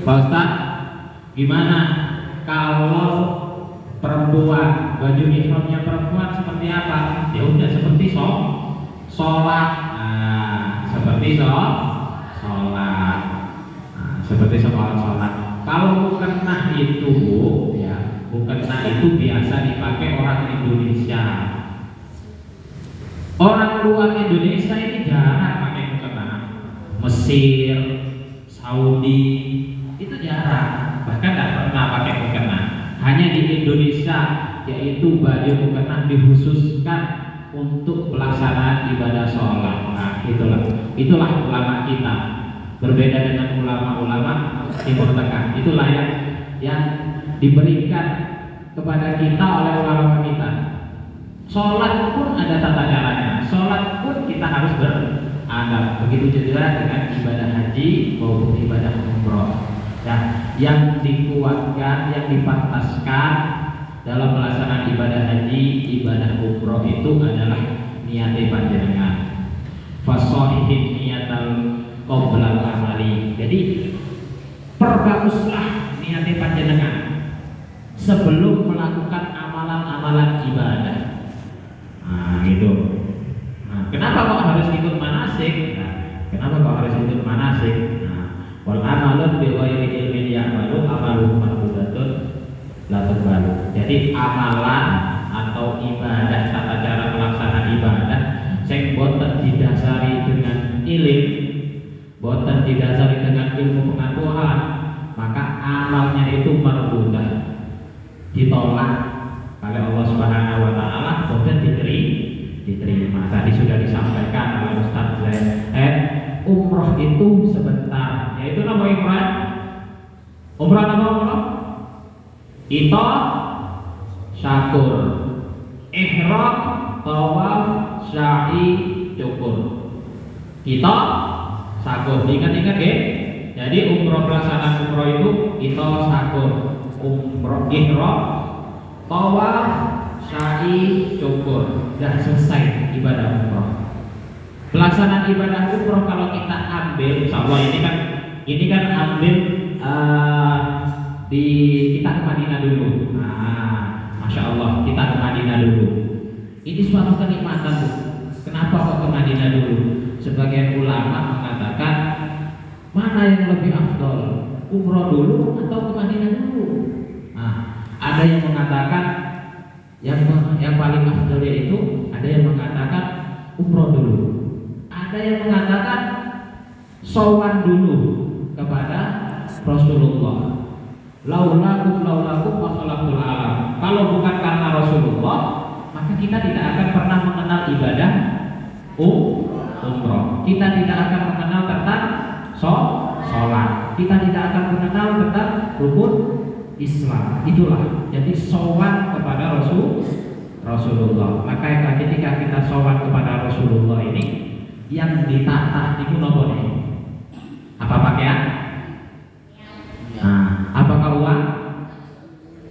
Pak Ustaz, gimana kalau perempuan, baju ihramnya perempuan seperti apa? Ya udah seperti sholat. Nah, seperti sholat. Nah, seperti sholat. Kalau mukena itu, ya, mukena itu biasa dipakai orang Indonesia. Orang luar Indonesia ini jarang pakai mukena. Mesir, Saudi itu jarang, bahkan tidak pernah pakai mukena. Hanya di Indonesia, yaitu baju mukena dikhususkan untuk pelaksanaan ibadah sholat. Nah, itulah ulama kita. Berbeda dengan ulama-ulama Timur Tengah. Itulah yang diberikan kepada kita oleh ulama kita. Sholat pun ada tata caranya. Sholat pun kita harus beradab. Begitu juga dengan ibadah haji maupun ibadah umroh. Nah, yang dikuatkan, yang dipantaskan dalam pelaksanaan ibadah haji, ibadah umroh itu adalah niatnya panjenengan. Fasohihin niatal qoblal amali. Jadi perbaguslah niatnya panjenengan sebelum melakukan amalan-amalan ibadah. Nah, gitu. Nah, kenapa kok harus ikut manasik? Wal amalun bi ghairi ilmin ya'malu amaluhu mardudatun la tuqbalu. Jadi amalan atau ibadah, tata cara pelaksanaan ibadah sing boten didasari dengan ilmu, boten didasari dengan ilmu pengetahuan, maka amalnya itu mardudah, ditolak oleh Allah Subhanahu wa taala, boten diterima. Tadi sudah disampaikan oleh Ustaz Zaid, umroh itu sebentar, yaitu nama umrah. Umrah nama umrah? Ito syakur, ihram, tawaf, sa'i, cukur. Kita syakur, ingat-ingat ya. Jadi umroh, pelaksanaan umroh itu ito syakur, umroh, ihram, tawaf, sa'i, cukur. Sudah selesai ibadah umroh. Pelaksanaan ibadah umroh kalau kita ambil, insyaallah ini kan ambil kita ke Madinah dulu. Nah, masya Allah, kita ke Madinah dulu. Ini suatu kenikmatan, Bu. Kenapa kok ke Madinah dulu? Sebagian ulama mengatakan mana yang lebih afdol, umroh dulu atau ke Madinah dulu? Nah, ada yang mengatakan yang paling afdol itu, ada yang mengatakan umroh dulu. Ada yang mengatakan sowan dulu kepada Rasulullah. Laulakum wa khalaqul alam. Kalau bukan karena Rasulullah, maka kita tidak akan pernah mengenal ibadah umroh. Kita tidak akan mengenal tentang sholat. Kita tidak akan mengenal tentang rukun Islam. Itulah. Jadi sowan kepada Rasulullah. Maka ketika kita sowan kepada Rasulullah ini, yang ditata itu nopo nih? Apa pakaian? Nah, apakah uang?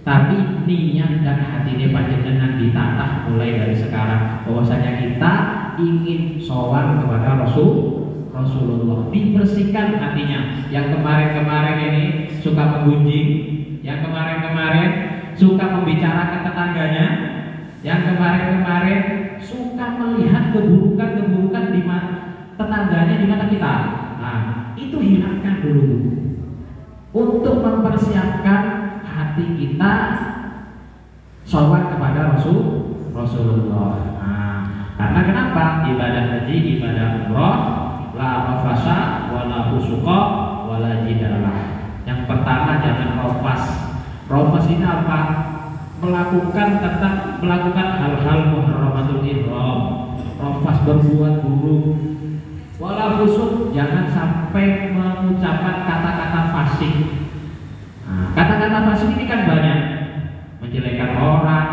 Tapi niat dan hatinya panjenengan ditata mulai dari sekarang, bahwasanya kita ingin sowan kepada Rasulullah. Dibersihkan hatinya. Yang kemarin-kemarin ini suka menggunjing, yang kemarin-kemarin suka membicarakan tetangganya, yang kemarin-kemarin suka melihat keburukan-keburukan di mata tetangganya, di mata kita. Nah, itu hilangkan dulu untuk mempersiapkan hati kita sowan kepada Rasulullah. Nah, karena kenapa? Ibadah haji, ibadah umroh, la rafasa wala fusuqa wala jidalah. Yang pertama, jangan rofas. Rofas ini apa? Melakukan hal-hal muharramatul ihram. Rofas, berbuat buruk. Wala fusuk, jangan sampai mengucapkan kata-kata fasik. Nah, kata-kata fasik ini kan banyak, menjelekkan orang,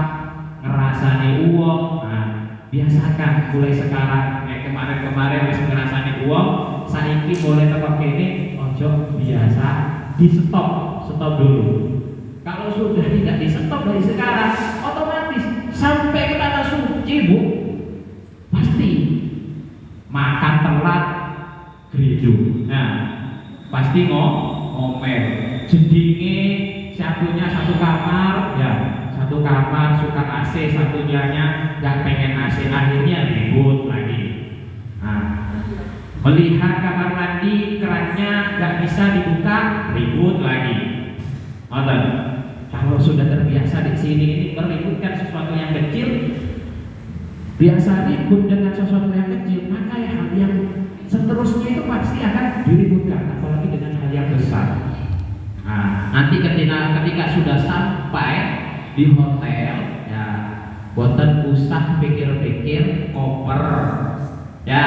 ngerasani uang. Nah, biasakan mulai sekarang. Kemarin-kemarin wis ngerasani uang, saiki boleh tempat ini ojo biasa, di stop dulu. Kalau sudah tidak di stop dari sekarang, otomatis sampai ke tanah suci, Bu, pasti makan telat, gereju. Nah, pasti ngomel. Jedinge satunya satu kamar, ya satu kamar suka AC, satunya nggak pengen AC, akhirnya ribut lagi. Nah, melihat kamar mandi kerannya nggak bisa dibuka, ribut lagi. Nonton. Kalau sudah terbiasa di sini ini meributkan sesuatu yang kecil, biasa ribut dengan sesuatu yang kecil, maka hal yang seterusnya itu pasti akan diributkan, apalagi dengan hal yang besar. Nah, nanti ketika sudah sampai di hotel, ya, boten usah pikir-pikir koper, ya,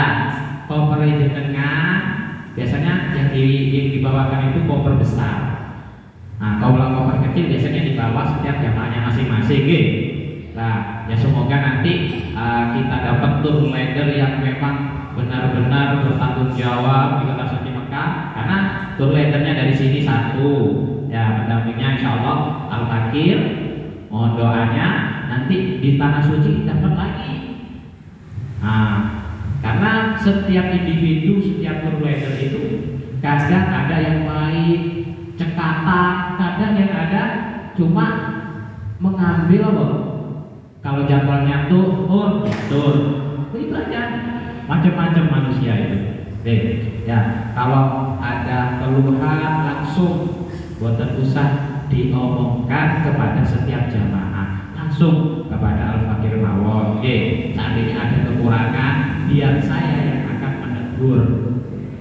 koper di tengah, biasanya yang dibawakan itu koper besar. Nah, kalau koper kecil biasanya dibawa setiap jamaahnya masing-masing, gitu. Nah, ya semoga nanti kita dapat tour leader yang memang benar-benar bertanggung jawab di Kota Suci Mekah, karena tour leadernya dari sini satu, ya pendampingnya insya Allah Al-Fakir. Mohon doanya nanti di Tanah Suci dapat lagi. Nah, karena setiap individu, setiap tour leader itu kadang ada yang baik, cekatan, kadang yang ada cuma mengambil apa? Kalau jadwalnya tur, itu aja. Macam-macam manusia itu. Ya, kalau ada keluhan langsung boten usah diomongkan kepada setiap jamaah, langsung kepada Al-Fakir mawon. Seandainya ada kekurangan, biar saya yang akan menegur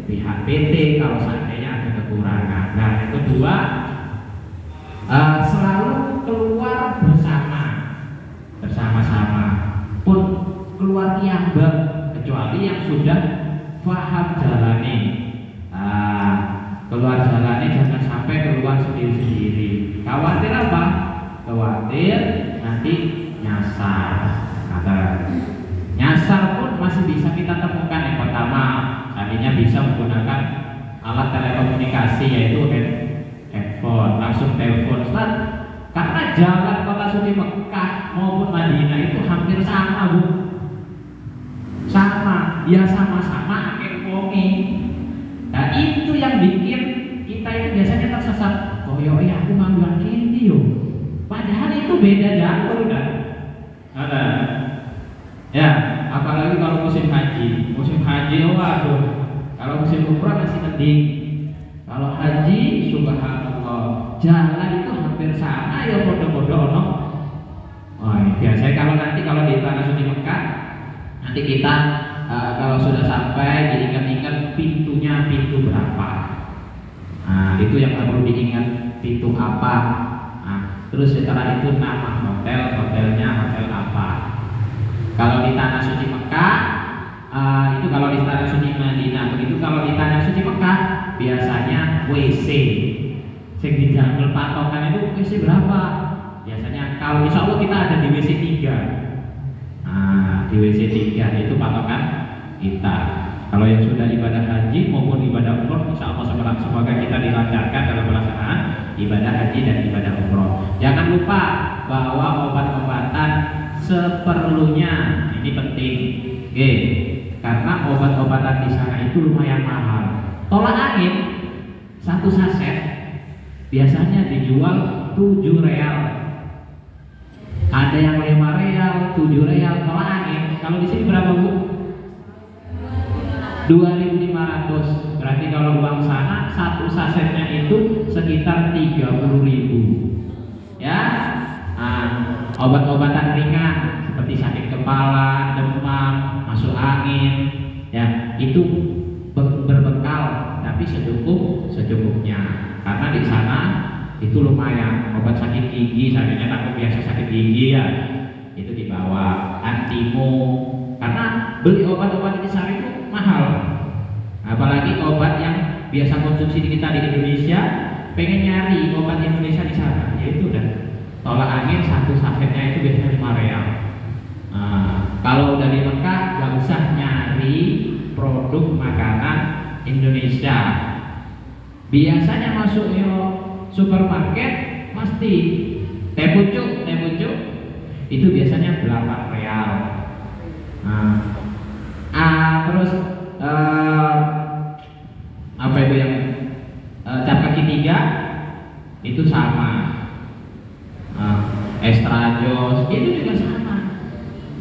pihak PT kalau seandainya ada kekurangan. Nah, yang kedua, selalu keluar bersama-sama, pun keluar tiambang, kecuali yang sudah paham jalani. Keluar jalani jangan sampai keluar sendiri-sendiri. Khawatir apa? Khawatir nanti nyasar. Nyasar pun masih bisa kita temukan. Yang pertama, seandainya bisa menggunakan alat telekomunikasi, yaitu handphone, langsung telepon. Karena jalan Kota Suci Mekah maupun Madinah itu hampir sama, Bu. Sama, ya sama-sama akhir komi. Nah, itu yang bikin kita itu biasanya tersesat. Oh ya, aku mangguan ini yo. Padahal itu beda jalur kan. Ada. Ya, apalagi kalau musim haji. Musim haji, waduh. Kalau musim umrah masih mending. Kalau haji, subhanallah, jalan itu hampir sama ya, podo-podo no. Oh, biasanya kalau di Tanah Suci Mekah, nanti kita kalau sudah sampai diingat-ingat pintunya pintu berapa. Nah, itu yang perlu diingat, pintu apa. Nah, terus setelah itu nama hotelnya hotel apa. Kalau di Tanah Suci Mekah, itu kalau di Tanah Suci Madinah, begitu kalau di Tanah Suci Mekah biasanya WC. Sing dijangkul patokan itu WC berapa? Biasanya kalau insya Allah kita ada di WC 3. Nah, di WC 3 itu patokan kita. Kalau yang sudah ibadah haji maupun ibadah umroh, insya Allah semoga kita dilancarkan dalam pelaksanaan ibadah haji dan ibadah umroh. Jangan lupa bahwa obat-obatan seperlunya, ini penting. Karena obat-obatan di sana itu lumayan mahal. Tolak angin satu saset biasanya dijual 7 real. Ada yang 5 real, 7 real. Tolak angin. Kalau di sini berapa, Bu? 2.500. Berarti kalau uang sana satu sasetnya itu sekitar 30.000. Ya. Obat-obatan ringan seperti sakit kepala, demam, masuk angin, ya itu berbekal, tapi secukupnya. Karena di sana itu lumayan. Obat sakit gigi, seandainya takut biasa sakit gigi, ya itu dibawa. Antimo, karena beli obat-obat di sana itu mahal. Apalagi obat yang biasa konsumsi kita di Indonesia, pengen nyari obat Indonesia di sana, yaitu udah tolak angin satu sasetnya itu biasanya 5 real. Kalau udah di Mekah gak usah nyari produk makanan Indonesia. Biasanya masuk supermarket mesti teh pucuk itu biasanya 8 real. Terus apa itu yang cap kaki 3 itu sama. Extra jos itu juga sama,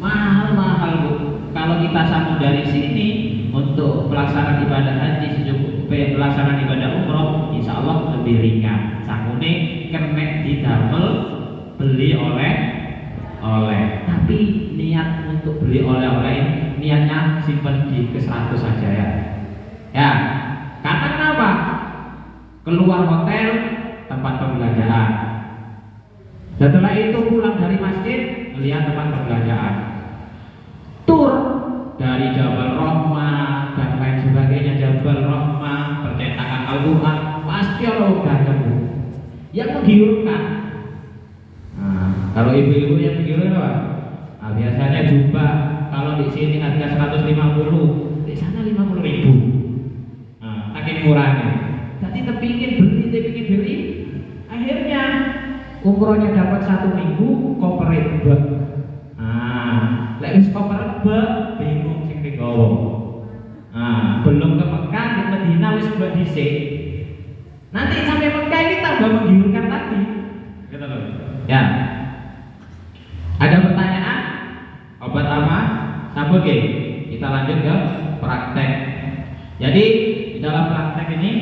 mahal Bu. Kalau kita sambung dari sini untuk pelaksanaan ibadah haji secukup pelaksanaan ibadah umroh, insya Allah lebih ringan. Sangune kena didamel beli oleh. Tapi niat untuk beli oleh-oleh niatnya simpan di ke 100 saja ya. Ya, karena kenapa? Keluar hotel, tempat pembelanjaan. Setelah itu pulang dari masjid, melihat tempat pembelanjaan. Tur dari Jabal Rahmah dan lain sebagainya, Jabal Rahmah, percetakan Al-Quran, pasti Allah ganteng yang menggiurkan. Kalau ibu-ibu yang menggiurkan apa? Biasanya jubah, kalau di sini harga 150, di sana 50.000. Saking murahnya. Jadi tepingin beli, akhirnya umrohnya dapat 1 minggu, koper bek. Lek wis koper bek, bingung sing digawa. Belum ke Mekah, di Madinah wis bek dhisik. Nanti sampai Mekah kita udah menggiurkan tadi. Gitu loh. Ya. Ada pertanyaan? Obat apa? Sabun ke? Kita lanjut ke praktek. Jadi di dalam praktek ini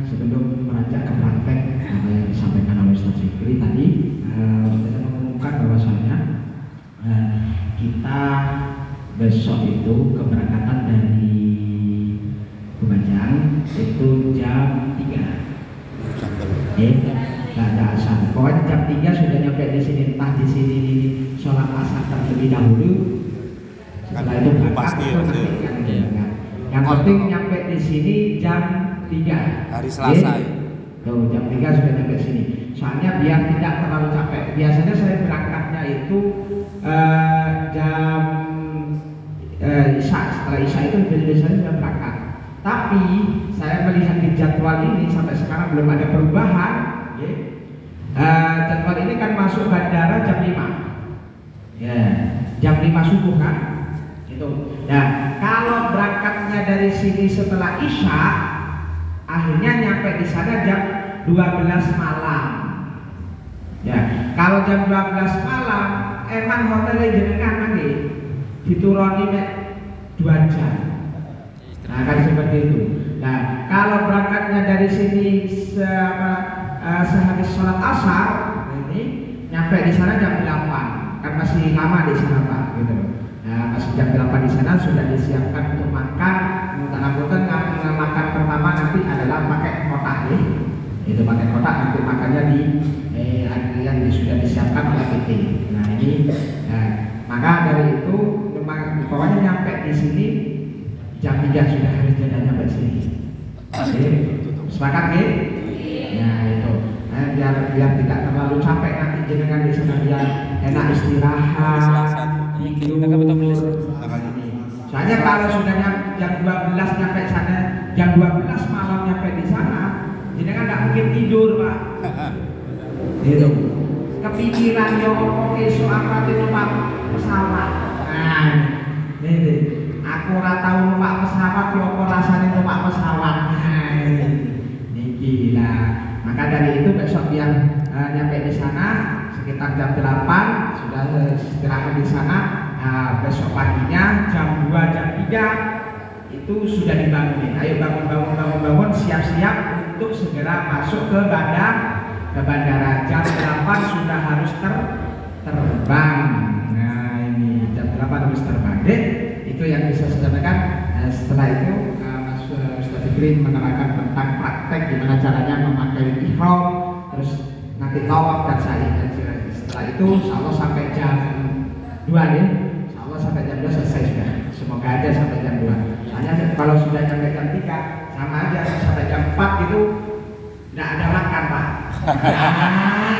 sebelum beranjak ke praktek apa yang disampaikan oleh Ustaz Fikri tadi, kita mengumumkan bahwasanya kita besok itu keberangkatan dari Lumajang itu jam 3. Nggak ada asar. Pokoknya jam 3 sudah nyampe di sini, entah di sini sholat asar terlebih dahulu. Setelah itu berangkat. Yang penting nyampe di sini jam 3 hari Selasa. Tuh, jam 3 sudah nyampe sini. Soalnya biar tidak terlalu capek. Biasanya saya berangkatnya itu jam Isya. Setelah Isya itu biasanya sudah berangkat. Tapi saya melihat di jadwal ini sampai sekarang belum ada perubahan. Jadwal ini kan masuk bandara jam 5. Jam 5 subuh kan? Itu. Nah, kalau berangkatnya dari sini setelah Isya, akhirnya nyampe di sana jam 12 malam. Ya, kalau jam 12 malam, emang hotelnya jenengan nanti dituruni 2 jam. Nah, kan seperti itu. Nah, kalau berangkatnya dari sini sehabis sholat asar, ini nyampe di sana jam 8, kan masih lama di sana Pak, gitu. Nah, masih jam 8 di sana sudah disiapkan untuk makan. Mutan-mutan makan pertama nanti adalah pakai kotak nih. Itu pakai kotak nanti makannya di yang sudah disiapkan oleh PT. Nah ini, maka dari itu pokoknya nyampe di sini jam 3 sudah harus nyampe sini. Sepakat nih? Nah itu, biar tidak terlalu capek nanti jenengan di sana, biar enak istirahat. Soalnya kalau sudah jam 12 nyampe sana, jam 12 malam nyampe di sana, jenengan nggak mungkin tidur Pak. Itu kepikiran yo esok apa numpak pesawat. Nah, ini aku ora tahu numpak pesawat yo apa rasane numpak pesawat. Nah, niki lah. Maka dari itu besok biar nyampe di sana sekitar jam 8 sudah istirahat di sana. Besok paginya jam 2 jam 3 itu sudah dibangunin. Ayo bangun, siap-siap untuk segera masuk ke bandara. Jam 8 sudah harus terbang. Nah ini jam 8 harus terbang. Itu yang bisa saya sampaikan. Setelah itu Mas Ustaz Fikri menerangkan tentang praktek gimana caranya memakai ihram, terus nanti tawaf dan sa'i. Setelah itu insyaallah sampai jam 2 nih. Insyaallah sampai jam 2 selesai sudah. Semoga aja sampai jam 2. Soalnya kalau sudah sampai jam 3 sama aja, sampai jam 4 itu tidak ada makan Pak. Nah,